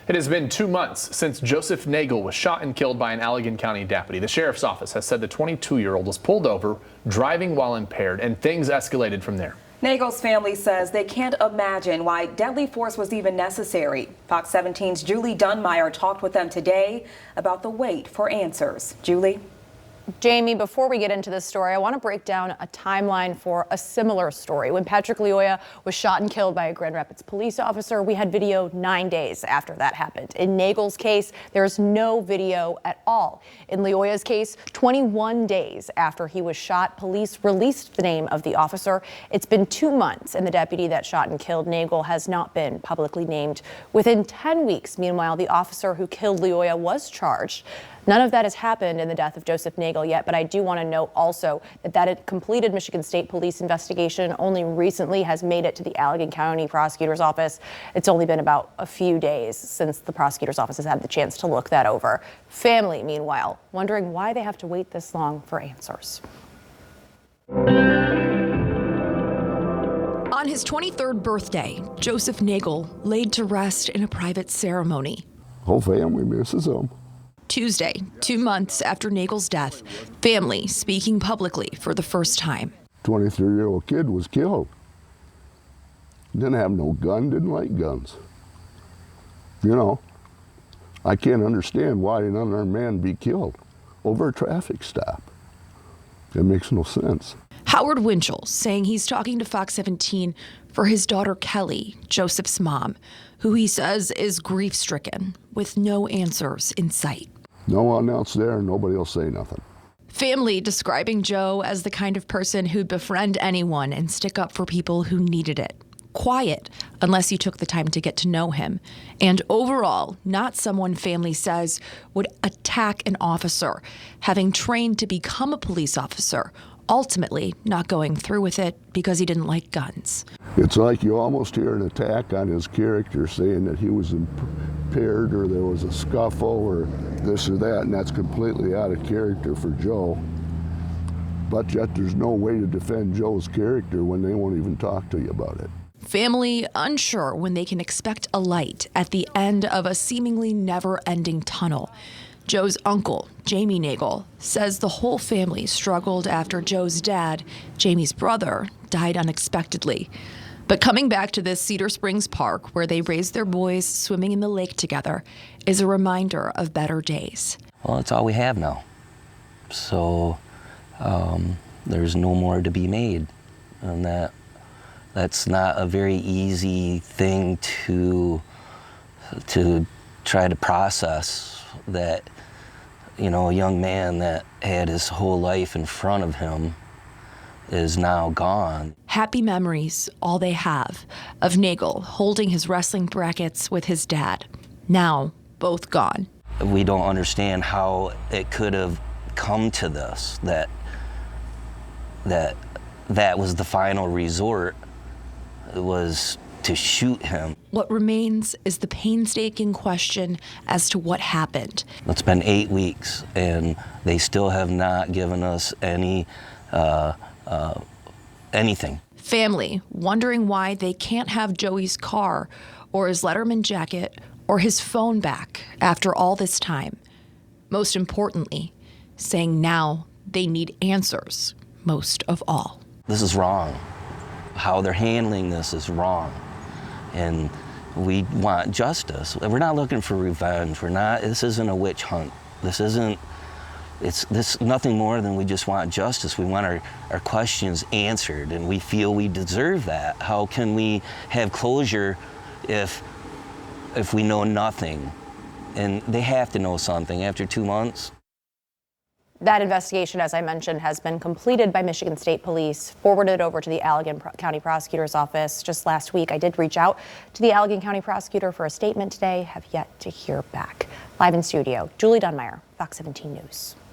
It has been 2 months since Joseph Nagle was shot and killed by an Allegan County deputy. The sheriff's office has said the 22-year-old was pulled over, driving while impaired, and things escalated from there. Nagle's family says they can't imagine why deadly force was even necessary. Fox 17's Julie Dunmeyer talked with them today about the wait for answers. Julie? Jamie, before we get into this story, I want to break down a timeline for a similar story. When Patrick Lyoya was shot and killed by a Grand Rapids police officer, we had video 9 days after that happened. In Nagle's case, there's no video at all. In Lyoya's case, 21 days after he was shot, police released the name of the officer. It's been 2 months, and the deputy that shot and killed Nagle has not been publicly named. Within 10 weeks, meanwhile, the officer who killed Lyoya was charged. None of that has happened in the death of Joseph Nagle yet, but I do want to note also that a completed Michigan State Police investigation only recently has made it to the Allegan County Prosecutor's Office. It's only been about a few days since the prosecutor's office has had the chance to look that over. Family, meanwhile, wondering why they have to wait this long for answers. On his 23rd birthday, Joseph Nagle laid to rest in a private ceremony. Whole family misses him. Tuesday, 2 months after Nagle's death, family speaking publicly for the first time. 23-year-old kid was killed. Didn't have no gun, didn't like guns. You know, I can't understand why an unarmed man be killed over a traffic stop. It makes no sense. Howard Winchell saying he's talking to Fox 17 for his daughter Kelly, Joseph's mom, who he says is grief-stricken with no answers in sight. No one else there, nobody will say nothing. Family describing Joe as the kind of person who'd befriend anyone and stick up for people who needed it. Quiet, unless you took the time to get to know him. And overall, not someone family says would attack an officer, having trained to become a police officer, ultimately not going through with it because he didn't like guns. It's like you almost hear an attack on his character, saying that he was impaired or there was a scuffle or this or that, and that's completely out of character for Joe. But yet there's no way to defend Joe's character when they won't even talk to you about it. Family unsure when they can expect a light at the end of a seemingly never-ending tunnel. Joe's uncle, Jamie Nagle, says the whole family struggled after Joe's dad, Jamie's brother, died unexpectedly. But coming back to this Cedar Springs park where they raised their boys swimming in the lake together is a reminder of better days. Well, it's all we have now. So there's no more to be made. And that's not a very easy thing to try to process, that, you know, a young man that had his whole life in front of him is now gone. Happy memories, all they have, of Nagle holding his wrestling brackets with his dad. Now, both gone. We don't understand how it could have come to this, that was the final resort, was to shoot him. What remains is the painstaking question as to what happened. It's been 8 weeks, and they still have not given us anything. Family wondering why they can't have Joey's car or his Letterman jacket or his phone back after all this time. Most importantly, saying now they need answers most of all. This is wrong. How they're handling this is wrong. And we want justice. We're not looking for revenge. This isn't a witch hunt. It's nothing more than we just want justice. We want our questions answered, and we feel we deserve that. How can we have closure if we know nothing? And they have to know something after 2 months. That investigation, as I mentioned, has been completed by Michigan State Police, forwarded over to the Allegan County Prosecutor's Office. Just last week, I did reach out to the Allegan County Prosecutor for a statement today. Have yet to hear back. Live in studio, Julie Dunmeyer, Fox 17 News.